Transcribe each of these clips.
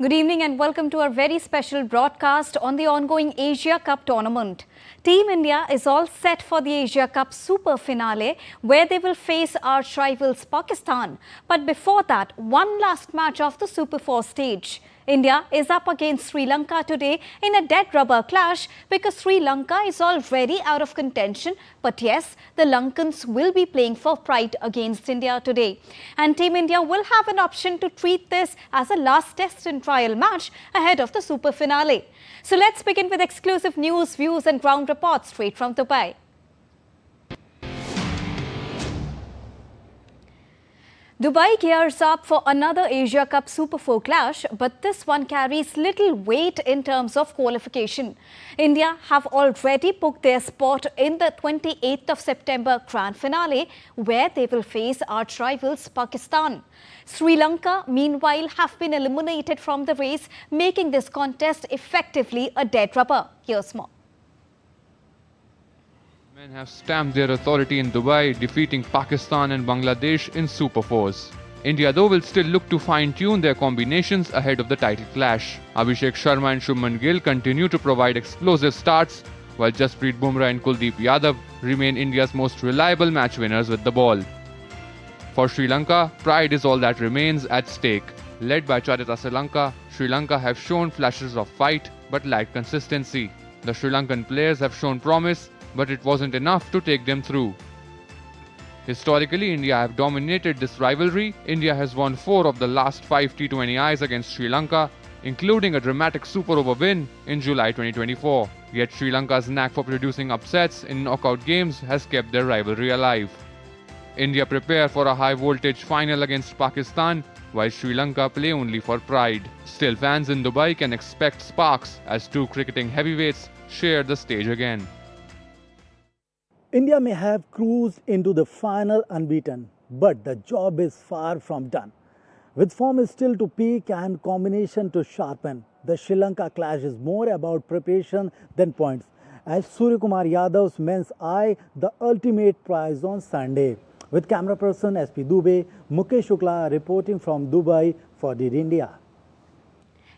Good evening and welcome to our very special broadcast on the ongoing Asia Cup tournament. Team India is all set for the Asia Cup super finale where they will face arch rivals Pakistan. But before that, one last match of the Super 4 stage. India is up against Sri Lanka today in a dead rubber clash because Sri Lanka is already out of contention. But yes, the Lankans will be playing for pride against India today. And Team India will have an option to treat this as a last test and trial match ahead of the super finale. So let's begin with exclusive news, views and ground reports straight from Dubai. Dubai gears up for another Asia Cup Super 4 clash, but this one carries little weight in terms of qualification. India have already booked their spot in the 28th of September grand finale, where they will face arch rivals Pakistan. Sri Lanka, meanwhile, have been eliminated from the race, making this contest effectively a dead rubber. Here's more. Men have stamped their authority in Dubai, defeating Pakistan and Bangladesh in Super 4s. India though will still look to fine-tune their combinations ahead of the title clash. Abhishek Sharma and Shubman Gill continue to provide explosive starts, while Jasprit Bumrah and Kuldeep Yadav remain India's most reliable match winners with the ball. For Sri Lanka, pride is all that remains at stake. Led by Charita Sri Lanka have shown flashes of fight but lacked consistency. The Sri Lankan players have shown promise, but it wasn't enough to take them through. Historically, India have dominated this rivalry. India has won 4 of the last 5 T20Is against Sri Lanka, including a dramatic super over win in July 2024. Yet Sri Lanka's knack for producing upsets in knockout games has kept their rivalry alive. India prepare for a high-voltage final against Pakistan, while Sri Lanka play only for pride. Still, fans in Dubai can expect sparks as two cricketing heavyweights share the stage again. India may have cruised into the final unbeaten, but the job is far from done. With form still to peak and combination to sharpen, the Sri Lanka clash is more about preparation than points, as Suryakumar Yadav's men's eye the ultimate prize on Sunday. With camera person SP Dubey, Mukesh Shukla reporting from Dubai for Did India.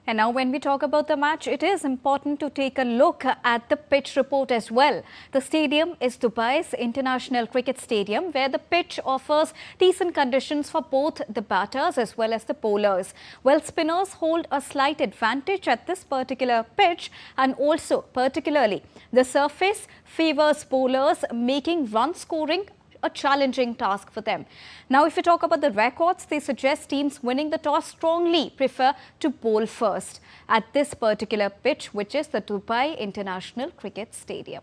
And now when we talk about the match, it is important to take a look at the pitch report as well. The stadium is Dubai's International Cricket Stadium, where the pitch offers decent conditions for both the batters as well as the bowlers. Well, spinners hold a slight advantage at this particular pitch, and also particularly the surface favors bowlers, making run scoring a challenging task for them. Now, if you talk about the records, they suggest teams winning the toss strongly prefer to bowl first at this particular pitch, which is the Dubai International Cricket Stadium.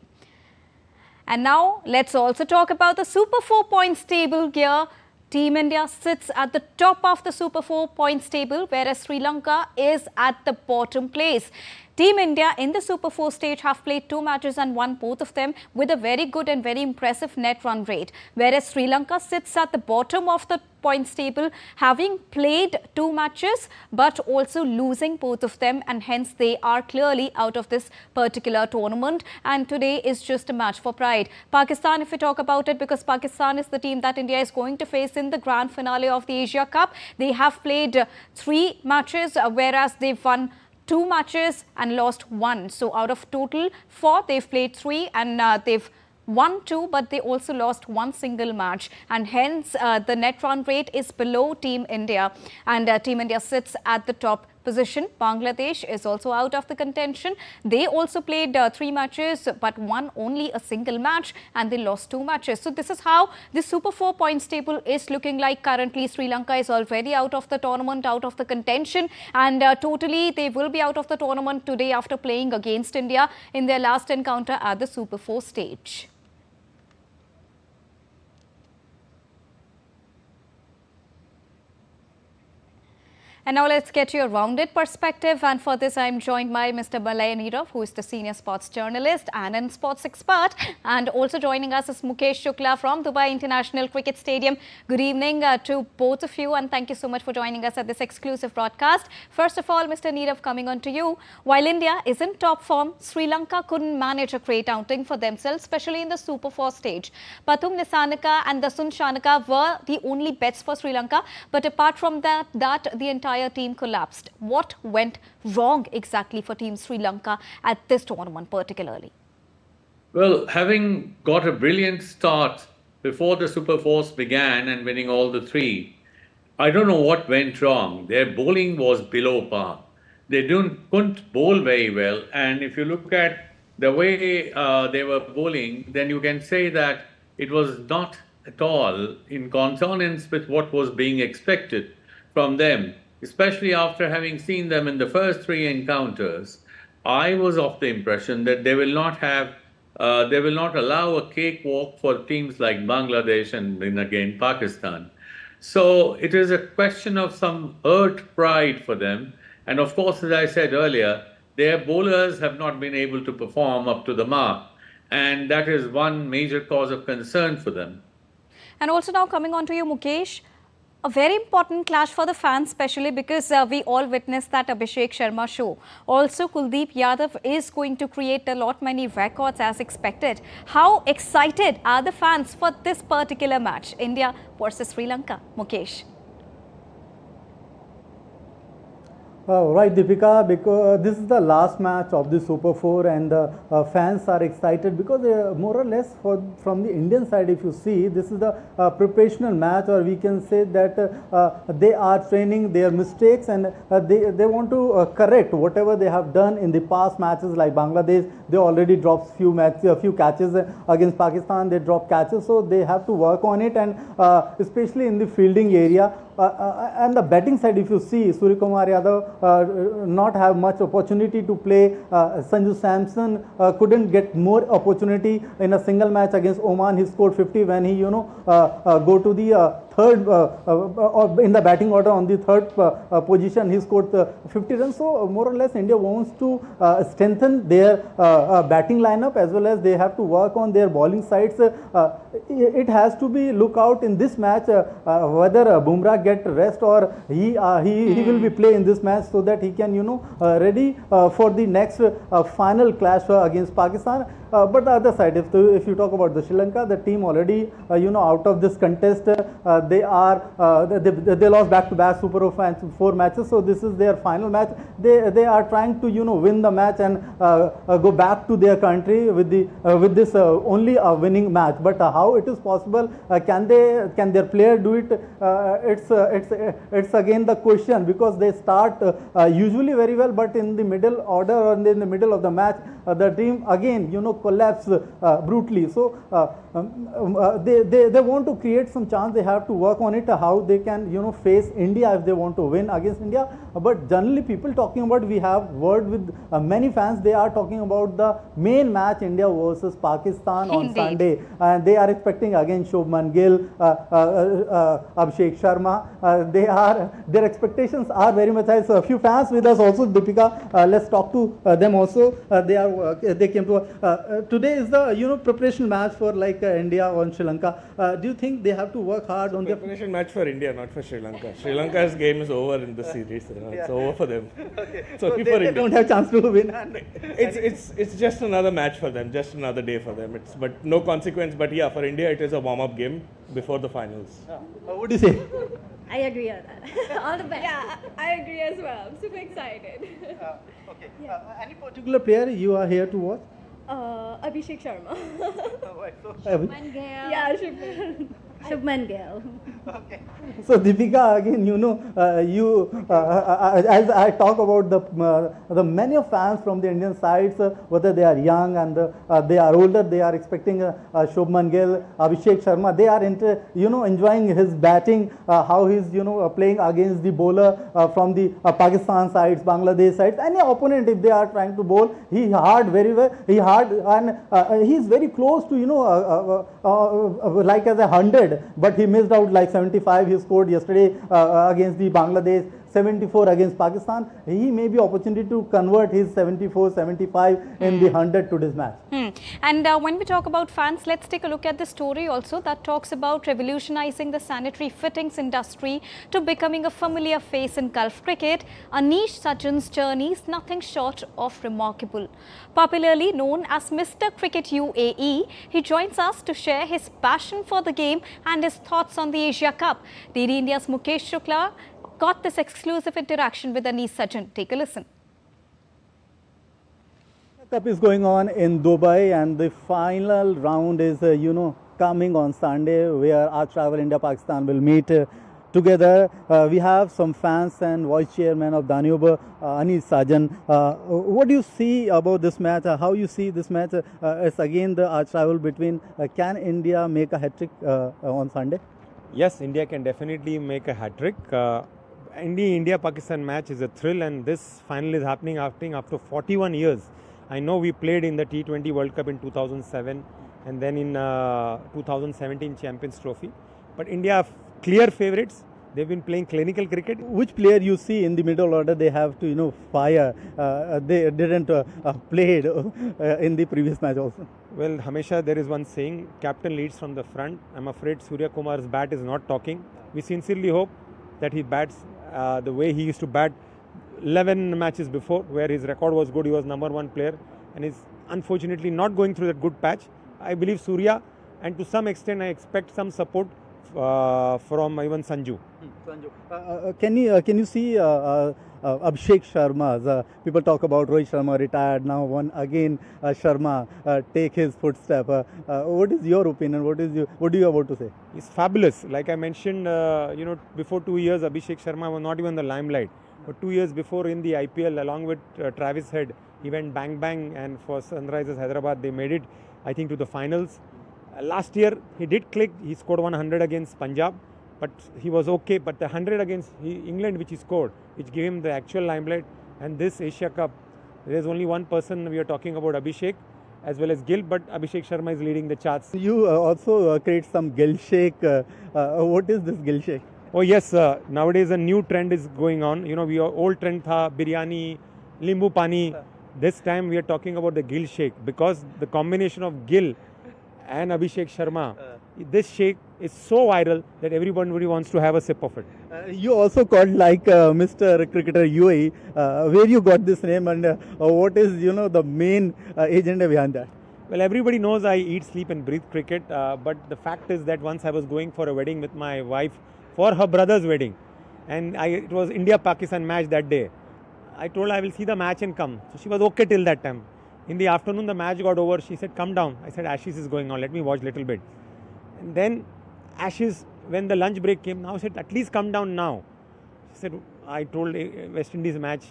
And now, let's also talk about the Super 4 points table here. Team India sits at the top of the Super 4 points table, whereas Sri Lanka is at the bottom place. Team India in the Super 4 stage have played 2 matches and won both of them with a very good and very impressive net run rate. Whereas Sri Lanka sits at the bottom of the points table, having played 2 matches but also losing both of them, and hence they are clearly out of this particular tournament, and today is just a match for pride. Pakistan, if we talk about it, because Pakistan is the team that India is going to face in the grand finale of the Asia Cup. They have played 3 matches, whereas they've won 2 matches and lost 1. So out of total 4, they've played 3 and they've won 2, but they also lost 1 single match, and hence the net run rate is below Team India, and Team India sits at the top position. Bangladesh is also out of the contention. They also played 3 matches but won only a single match, and they lost 2 matches. So this is how the Super 4 points table is looking like currently. Sri Lanka is already out of the tournament, out of the contention, and totally they will be out of the tournament today after playing against India in their last encounter at the Super 4 stage. And now let's get you a rounded perspective, and for this I am joined by Mr. Balay Nirav, who is the senior sports journalist and a sports expert, and also joining us is Mukesh Shukla from Dubai International Cricket Stadium. Good evening to both of you, and thank you so much for joining us at this exclusive broadcast. First of all, Mr. Nirav, coming on to you. While India is in top form, Sri Lanka couldn't manage a great outing for themselves, especially in the Super 4 stage. Pathum Nissanaka and Dasun Shanaka were the only bets for Sri Lanka, but apart from that, the entire entire team collapsed. What went wrong exactly for Team Sri Lanka at this tournament particularly? Well, having got a brilliant start before the Super Force began and winning all the three, I don't know what went wrong. Their bowling was below par. They couldn't bowl very well. And if you look at the way they were bowling, then you can say that it was not at all in consonance with what was being expected from them, especially after having seen them in the first three encounters. I was of the impression that they will not allow a cakewalk for teams like Bangladesh and then again Pakistan. So it is a question of some earth pride for them. And of course, as I said earlier, their bowlers have not been able to perform up to the mark. And that is one major cause of concern for them. And also now coming on to you, Mukesh, a very important clash for the fans, especially because we all witnessed that Abhishek Sharma show. Also, Kuldeep Yadav is going to create a lot many records as expected. How excited are the fans for this particular match, India versus Sri Lanka? Mukesh. Right, Deepika, because this is the last match of the Super 4 and the fans are excited because more or less from the Indian side, if you see, this is the preparational match, or we can say that they are training their mistakes and they want to correct whatever they have done in the past matches like Bangladesh. They already dropped a few catches against Pakistan. They dropped catches, so they have to work on it, and especially in the fielding area. And the batting side, if you see, Surya Kumar Yadav not have much opportunity to play. Sanju Samson couldn't get more opportunity in a single match against Oman. He scored 50 when he, go to the third in the batting order on the third position. He scored 50 runs. So more or less, India wants to strengthen their batting lineup as well as they have to work on their bowling sides. It has to be look out in this match whether Bumrah get rest or he will be play in this match so that he can ready for the next final clash against Pakistan. But the other side, if you talk about the Sri Lanka, the team already out of this contest, they lost back-to-back Super 4 matches. So this is their final match. They are trying to win the match and go back to their country with this only a winning match. But how it is possible? Can their player do it? It's again the question, because they start usually very well, but in the middle order or in the middle of the match, the team again collapse brutally. So they want to create some chance. They have to work on it, how they can face India if they want to win against India. But generally people talking about, we have word with many fans, they are talking about the main match, India versus Pakistan on Sunday, and they are expecting again Shubman Gill, Abhishek Sharma. Their expectations are very much high. So a few fans with us also, Deepika, let's talk to them also. They came to today is the preparation match for like India or Sri Lanka. Do you think they have to work hard on the preparation match for India, not for Sri Lanka? Sri Lanka's game is over in the series. It's over for them. Okay. It's only for India. They don't have chance to win. It's just another match for them, just another day for them. But no consequence. But yeah, for India it is a warm-up game before the finals. What do you say? I agree on that. All the best. Yeah, I agree as well. I'm super excited. Okay. Any particular player you are here to watch? Abhishek Sharma. Shubman Gill. Yeah, Shubman. Shubman Gill. Okay. So Deepika, again, as I talk about the many of fans from the Indian sides, whether they are young and they are older, they are expecting Shubman Gill, Abhishek Sharma. They are enjoying his batting, how he's playing against the bowler from the Pakistan sides, Bangladesh sides. Any opponent, if they are trying to bowl, he hard very well. He hard and he is very close to like as 100. But he missed out like 75. He scored yesterday against the Bangladesh, 74 against Pakistan. He may be opportunity to convert his 74, 75 in the 100 to this match. And when we talk about fans, let's take a look at the story also that talks about revolutionizing the sanitary fittings industry to becoming a familiar face in Gulf cricket. Anish Sachin's journey is nothing short of remarkable. Popularly known as Mr. Cricket UAE, he joins us to share his passion for the game and his thoughts on the Asia Cup. DD India's Mukesh Shukla got this exclusive interaction with Anis Sajjan. Take a listen. The Cup is going on in Dubai, and the final round is, coming on Sunday, where our Travel India Pakistan will meet together. We have some fans and vice chairman of Danube, Anis Sajjan. What do you see about this match? How you see this match? It's again the arch rival between. Can India make a hat-trick on Sunday? Yes, India can definitely make a hat-trick. India-Pakistan match is a thrill, and this final is happening after 41 years. I know we played in the T20 World Cup in 2007 and then in 2017 Champions Trophy. But India are clear favourites. They've been playing clinical cricket. Which player you see in the middle order they have to, fire? They didn't play in the previous match also. Well, Hamesha there is one saying, captain leads from the front. I'm afraid Surya Kumar's bat is not talking. We sincerely hope that he bats the way he used to bat 11 matches before, where his record was good. He was #1 player and is unfortunately not going through that good patch. I believe Surya, and to some extent I expect some support from even Sanju. Can you see Abhishek Sharma? People talk about Rohit Sharma retired now. One again, Sharma take his footstep. What is your opinion? What do you about to say? He's fabulous. Like I mentioned, before 2 years, Abhishek Sharma was not even the limelight. But 2 years before in the IPL, along with Travis Head, he went bang bang, and for Sunrisers Hyderabad, they made it, I think, to the finals. Last year, he did click. He scored 100 against Punjab, but he was okay. But the 100 against England, which he scored, which gave him the actual limelight. And this Asia Cup, there is only one person we are talking about, Abhishek, as well as Gill, but Abhishek Sharma is leading the charts. You also create some Gill shake. What is this Gill shake? Oh yes, nowadays a new trend is going on. We are old trend tha biryani, limbu pani. This time we are talking about the Gill shake, because the combination of Gill and Abhishek Sharma, this shake is so viral that everybody wants to have a sip of it. You also called like Mr. Cricketer UAE. Where you got this name, and what is the main agenda behind that? Well, everybody knows I eat, sleep and breathe cricket, but the fact is that once I was going for a wedding with my wife, for her brother's wedding, and it was India-Pakistan match that day. I told her I will see the match and come. So she was okay till that time. In the afternoon the match got over. She said, come down. I said, Ashes is going on, let me watch little bit. And then Ashes, when the lunch break came, now I said, at least come down now. She said, I told West Indies match,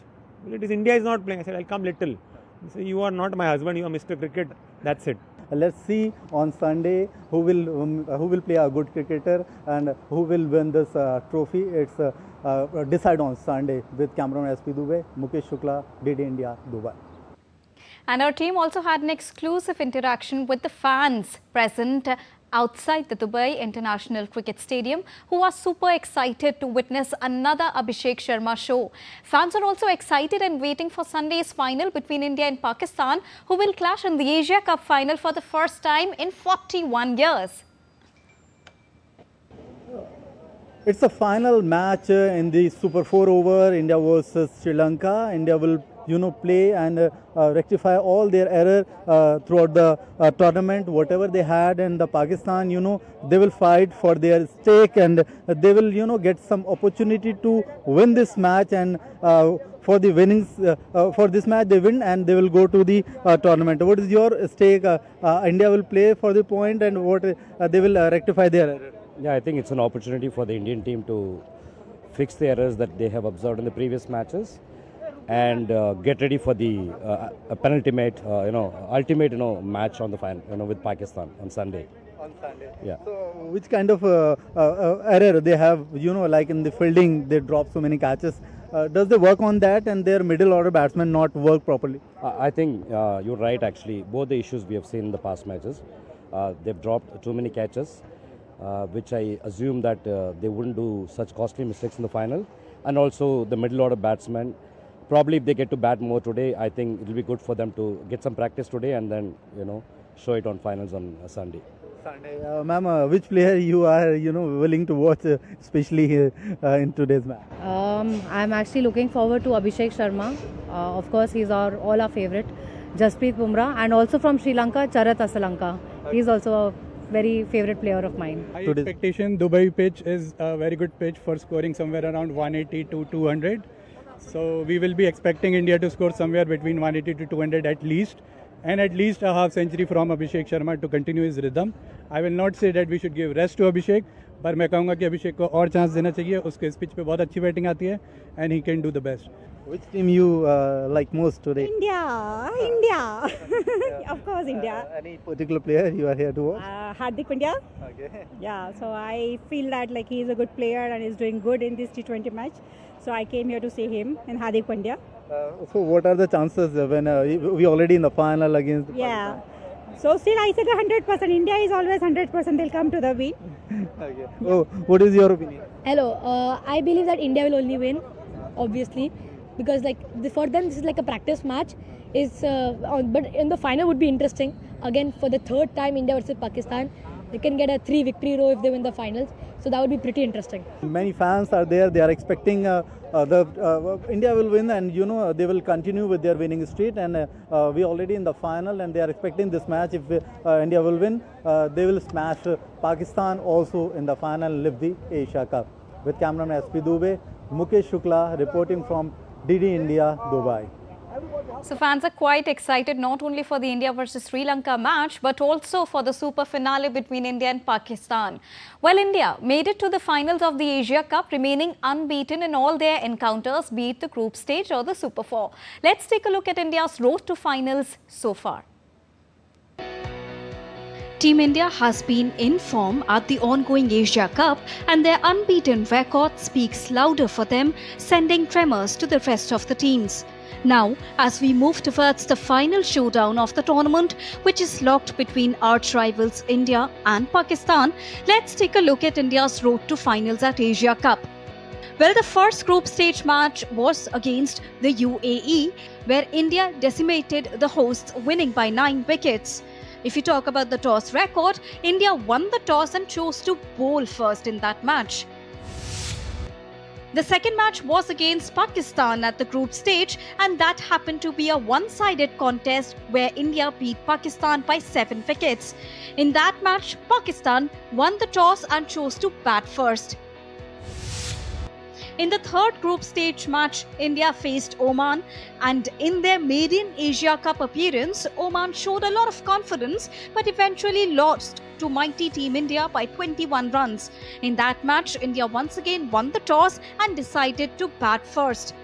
well, it is India is not playing. I said, I'll come little. He said, you are not my husband, you are Mr. Cricket. That's it. Let's see on Sunday who will play a good cricketer and who will win this trophy. It's decide on Sunday with Cameron SP Dubey, Mukesh Shukla, DD India, Dubai. And our team also had an exclusive interaction with the fans present outside the Dubai International Cricket Stadium, who are super excited to witness another Abhishek Sharma show. Fans are also excited and waiting for Sunday's final between India and Pakistan, who will clash in the Asia Cup final for the first time in 41 years. It's a final match in the Super 4 over, India versus Sri Lanka. India will play and rectify all their error throughout the tournament, whatever they had, and the Pakistan, they will fight for their stake, and they will, get some opportunity to win this match, and for the winnings, for this match they win and they will go to the tournament. What is your stake? India will play for the point, and what they will rectify their error? Yeah, I think it's an opportunity for the Indian team to fix the errors that they have observed in the previous matches, and get ready for the penultimate, ultimate, match on the final, with Pakistan on Sunday. On Sunday. Yeah. So, which kind of error they have? Like in the fielding, they drop so many catches. Does they work on that, and their middle order batsmen not work properly? I think you're right. Actually, both the issues we have seen in the past matches, they've dropped too many catches, which I assume that they wouldn't do such costly mistakes in the final, and also the middle order batsmen. Probably if they get to bat more today, I think it will be good for them to get some practice today and then, show it on finals on Sunday. Ma'am, which player you are, willing to watch, especially in today's match? I'm actually looking forward to Abhishek Sharma. Of course, he's all our favourite. Jasprit Bumrah, and also from Sri Lanka, Charat Asalanka. He's also a very favorite player of mine. My expectation, Dubai pitch is a very good pitch for scoring somewhere around 180 to 200. So we will be expecting India to score somewhere between 180 to 200 at least. And at least a half century from Abhishek Sharma to continue his rhythm. I will not say that we should give rest to Abhishek, पर मैं कहूँगा कि अभिषेक को और chance देना चाहिए. उसके इस पिच पे बहुत अच्छी बैटिंग आती है and he can do the best. Which team you like most today? India. Of course, India. Any particular player you are here to watch? Hardik Pandya. Okay. Yeah, so I feel that like he is a good player and is doing good in this T20 match. So I came here to see him and Hardik Pandya. So what are the chances when we already in the final against? Yeah. So still I said 100%. India is always 100%. They'll come to the win. Okay. Oh, what is your opinion? Hello. I believe that India will only win, obviously, because for them this is like a practice match. But in the final would be interesting. Again, for the third time, India versus Pakistan, they can get a 3 victory row if they win the finals. So that would be pretty interesting. Many fans are there. They are expecting India will win, and they will continue with their winning streak. And we already in the final, and they are expecting this match. If India will win, they will smash Pakistan also in the final and lift the Asia Cup. With cameraman SP Dubey, Mukesh Shukla reporting from DD India, Dubai. So fans are quite excited not only for the India versus Sri Lanka match but also for the super finale between India and Pakistan. Well, India made it to the finals of the Asia Cup, remaining unbeaten in all their encounters, be it the group stage or the Super 4. Let's take a look at India's road to finals so far. Team India has been in form at the ongoing Asia Cup and their unbeaten record speaks louder for them, sending tremors to the rest of the teams. Now, as we move towards the final showdown of the tournament, which is locked between arch rivals India and Pakistan, let's take a look at India's road to finals at Asia Cup. Well, the first group stage match was against the UAE, where India decimated the hosts, winning by 9 wickets. If you talk about the toss record, India won the toss and chose to bowl first in that match. The second match was against Pakistan at the group stage, and that happened to be a one-sided contest where India beat Pakistan by 7 wickets. In that match, Pakistan won the toss and chose to bat first. In the third group stage match, India faced Oman, and in their maiden Asia Cup appearance, Oman showed a lot of confidence but eventually lost to mighty Team India by 21 runs. In that match, India once again won the toss and decided to bat first.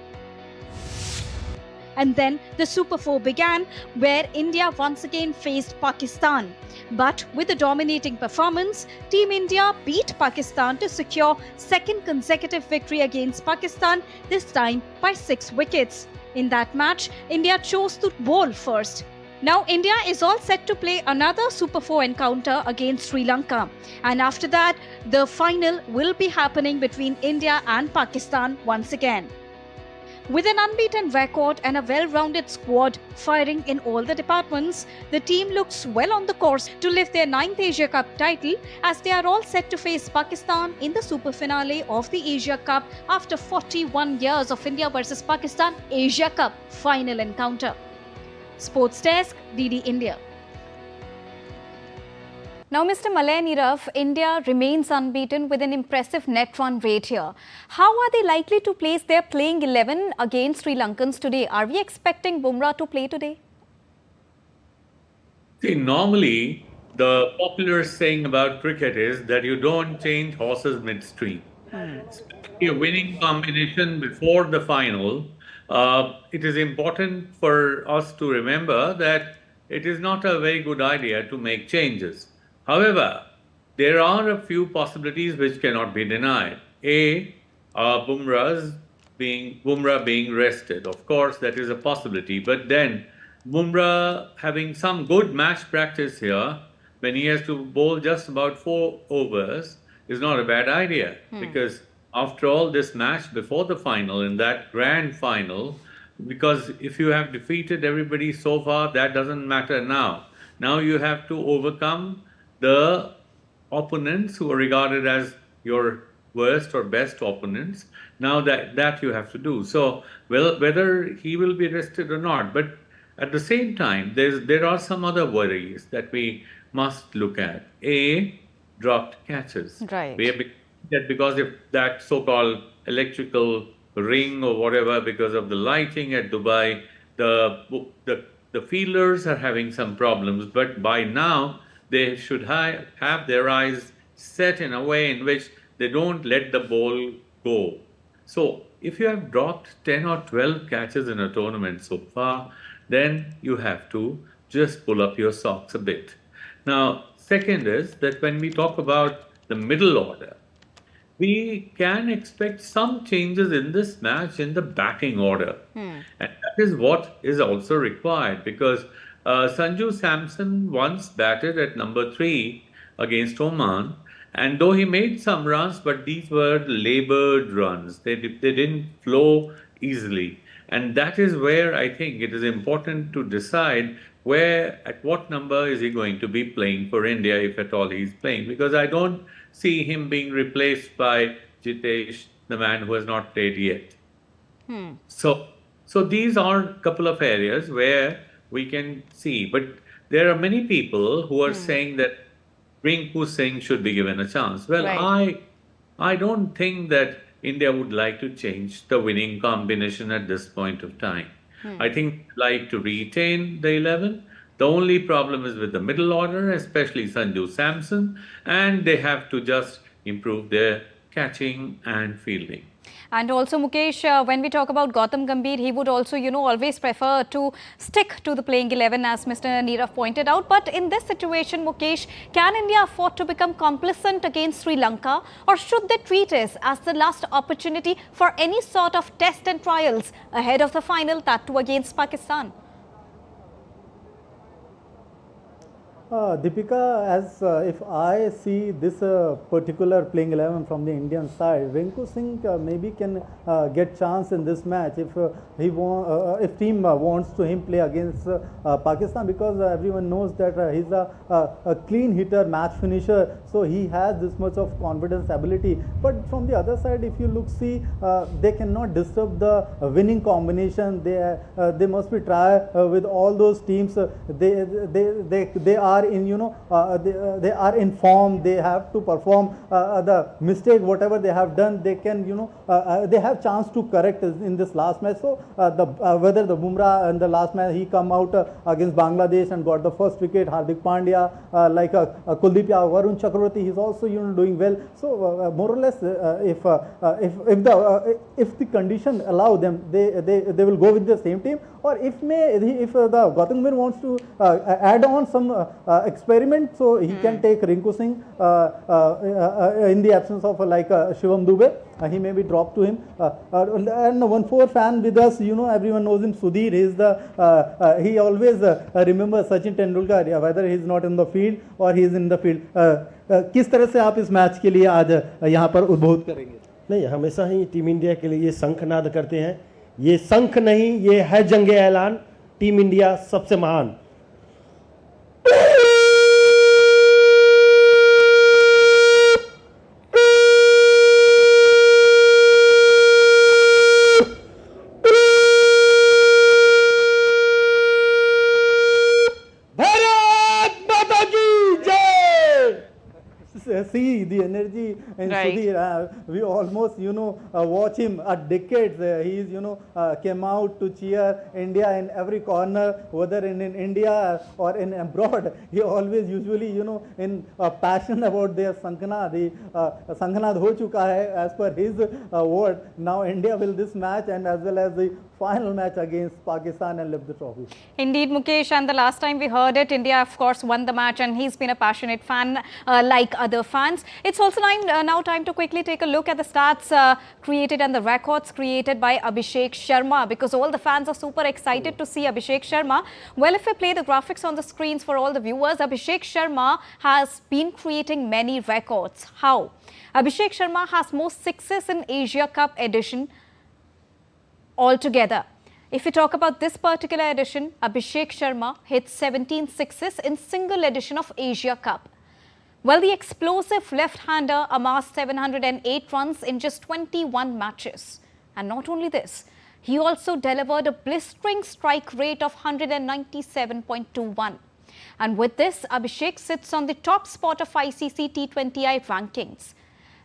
And then the Super 4 began, where India once again faced Pakistan. But with a dominating performance, Team India beat Pakistan to secure second consecutive victory against Pakistan, this time by 6 wickets. In that match, India chose to bowl first. Now India is all set to play another Super 4 encounter against Sri Lanka. And after that, the final will be happening between India and Pakistan once again. With an unbeaten record and a well-rounded squad firing in all the departments, the team looks well on the course to lift their 9th Asia Cup title, as they are all set to face Pakistan in the super finale of the Asia Cup after 41 years of India versus Pakistan Asia Cup final encounter. Sports Desk, DD India. Now, Mr. Malay Nirav, India remains unbeaten with an impressive net run rate here. How are they likely to place their playing 11 against Sri Lankans today? Are we expecting Bumrah to play today? See, normally the popular saying about cricket is that you don't change horses midstream. Especially a winning combination before the final, it is important for us to remember that it is not a very good idea to make changes. However, there are a few possibilities which cannot be denied. Bumrah being rested. Of course, that is a possibility. But then, Bumrah having some good match practice here, when he has to bowl just about 4 overs, is not a bad idea. Because after all, this match before the final, in that grand final, because if you have defeated everybody so far, that doesn't matter now. Now you have to overcome the opponents who are regarded as your worst or best opponents. Now that you have to do. So, well, whether he will be rested or not, but at the same time, there are some other worries that we must look at. A, dropped catches. Right. Because if that so-called electrical ring or whatever, because of the lighting at Dubai, the fielders are having some problems. But by now, they should have their eyes set in a way in which they don't let the ball go. So if you have dropped 10 or 12 catches in a tournament so far, then you have to just pull up your socks a bit. Now, second is that when we talk about the middle order, we can expect some changes in this match in the batting order. And that is what is also required because Sanju Samson once batted at number 3 against Oman. And though he made some runs, but these were labored runs. They didn't flow easily. And that is where I think it is important to decide at what number is he going to be playing for India, if at all he's playing. Because I don't see him being replaced by Jitesh, the man who has not played yet. So these are a couple of areas where we can see. But there are many people who are saying that Rinku Singh should be given a chance. Well, Right. I don't think that India would like to change the winning combination at this point of time. I think they'd like to retain the 11. The only problem is with the middle order, especially Sanju Samson, and they have to just improve their catching and fielding. And also, Mukesh, when we talk about Gautam Gambhir, he would also, always prefer to stick to the playing 11, as Mr. Nirav pointed out. But in this situation, Mukesh, can India afford to become complacent against Sri Lanka? Or should they treat it as the last opportunity for any sort of test and trials ahead of the final, that too against Pakistan? Deepika, as if I see this particular playing 11 from the Indian side, Rinku Singh maybe can get chance in this match if if team wants to him play against Pakistan, because everyone knows that he's a clean hitter, match finisher, so he has this much of confidence, ability. But from the other side, if you see, they cannot disturb the winning combination. They must be try with all those teams. They are in they are in form. They have to perform the mistake whatever they have done. They can they have chance to correct in this last match. So whether the Bumrah in the last match he come out against Bangladesh and got the first wicket. Hardik Pandya, like Kuldeep Yadav, Varun Chakravarti, he's also doing well. So more or less, if the condition allow them, they will go with the same team. Or if the Gautam Gambhir wants to add on some experiment, so he can take Rinku Singh in the absence of Shivam Dube. He may be dropped to him. And 1-4 fan with us, everyone knows him. Sudhir is he always remembers Sachin Tendulkar, whether he's not in the field or he's in the field. किस तरह से आप इस match के लिए आज यहाँ पर उद्बोध करेंगे? नहीं, हमेशा ही टीम इंडिया के लिए ये शंखनाद करते हैं. ये शंख नहीं, ये है जंगे ऐलान, टीम इंडिया सबसे महान. See the energy in Sudhir. We almost watch him at decades. He is came out to cheer India in every corner, whether in India or in abroad. He always usually in passion about their Sankhna. The Sankhnad ho chuka hai as per his word. Now India will this match and as well as the final match against Pakistan and lift the trophy. Indeed, Mukesh, and the last time we heard it, India of course won the match, and he's been a passionate fan like other fans. It's also now time to quickly take a look at the stats created and the records created by Abhishek Sharma, because all the fans are super excited to see Abhishek Sharma. Well, if we play the graphics on the screens for all the viewers, Abhishek Sharma has been creating many records. How? Abhishek Sharma has most sixes in Asia Cup edition altogether. If we talk about this particular edition, Abhishek Sharma hit 17 sixes in single edition of Asia Cup. Well, the explosive left-hander amassed 708 runs in just 21 matches. And not only this, he also delivered a blistering strike rate of 197.21. And with this, Abhishek sits on the top spot of ICC T20I rankings.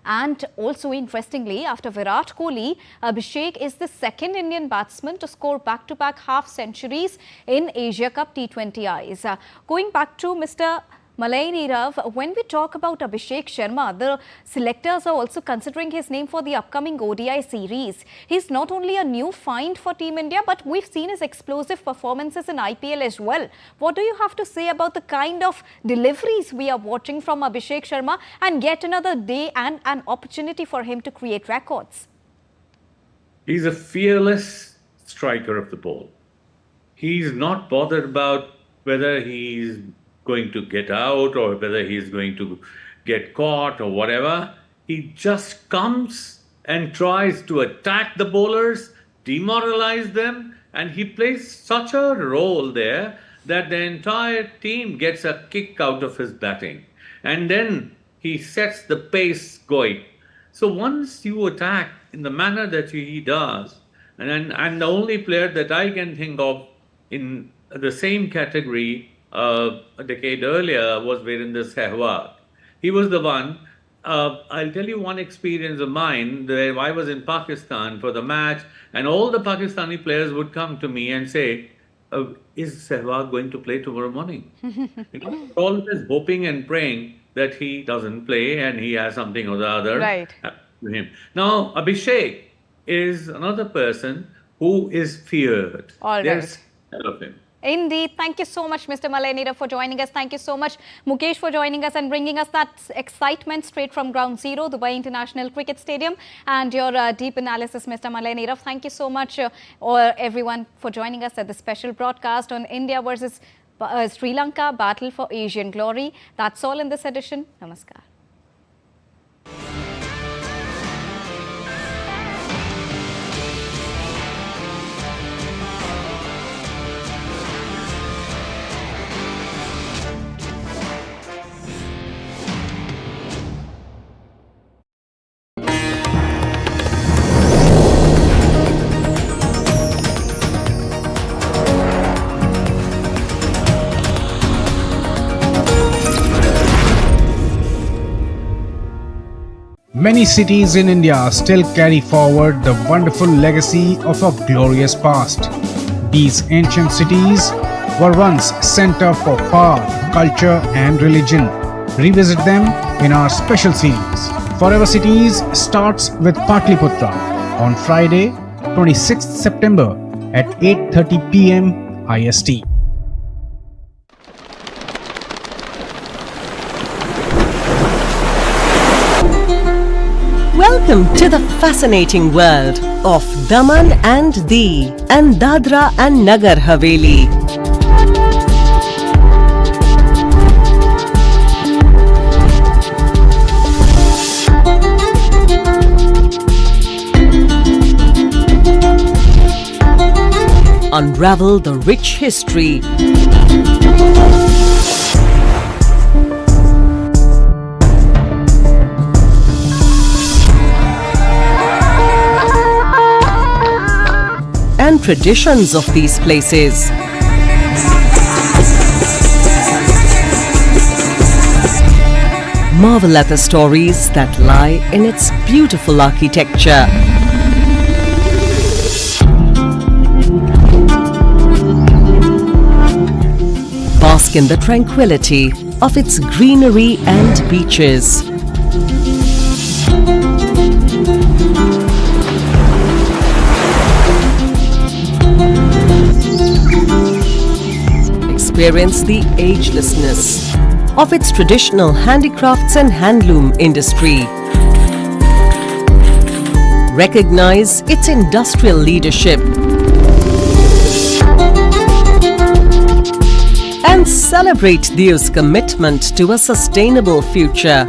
And also interestingly, after Virat Kohli, Abhishek is the second Indian batsman to score back-to-back half-centuries in Asia Cup T20Is. Going back to Mr. Malay Nirav, when we talk about Abhishek Sharma, the selectors are also considering his name for the upcoming ODI series. He's not only a new find for Team India, but we've seen his explosive performances in IPL as well. What do you have to say about the kind of deliveries we are watching from Abhishek Sharma, and yet another day and an opportunity for him to create records? He's a fearless striker of the ball. He's not bothered about whether he's going to get out or whether he's going to get caught or whatever. He just comes and tries to attack the bowlers, demoralize them, and he plays such a role there that the entire team gets a kick out of his batting. And then he sets the pace going. So once you attack in the manner that he does, and the only player that I can think of in the same category a decade earlier was Virender Sehwag. He was the one. I'll tell you one experience of mine. Where I was in Pakistan for the match, and all the Pakistani players would come to me and say, is Sehwag going to play tomorrow morning? Always hoping and praying that he doesn't play and he has something or the other happen to him. Now, Abhishek is another person who is feared. There's scared of him. Indeed. Thank you so much, Mr. Malay Nirav, for joining us. Thank you so much, Mukesh, for joining us and bringing us that excitement straight from Ground Zero, Dubai International Cricket Stadium, and your deep analysis, Mr. Malay Nirav. Thank you so much, everyone, for joining us at the special broadcast on India versus Sri Lanka, Battle for Asian Glory. That's all in this edition. Namaskar. Many cities in India still carry forward the wonderful legacy of a glorious past. These ancient cities were once center for power, culture and religion. Revisit them in our special series. Forever Cities starts with Patliputra on Friday, 26th September at 8:30 p.m. IST. Welcome to the fascinating world of Daman and Diu and Dadra and Nagar Haveli. Unravel the rich history. And traditions of these places. Marvel at the stories that lie in its beautiful architecture. Bask in the tranquility of its greenery and beaches. Experience the agelessness of its traditional handicrafts and handloom industry. Recognize its industrial leadership and celebrate Diu's commitment to a sustainable future.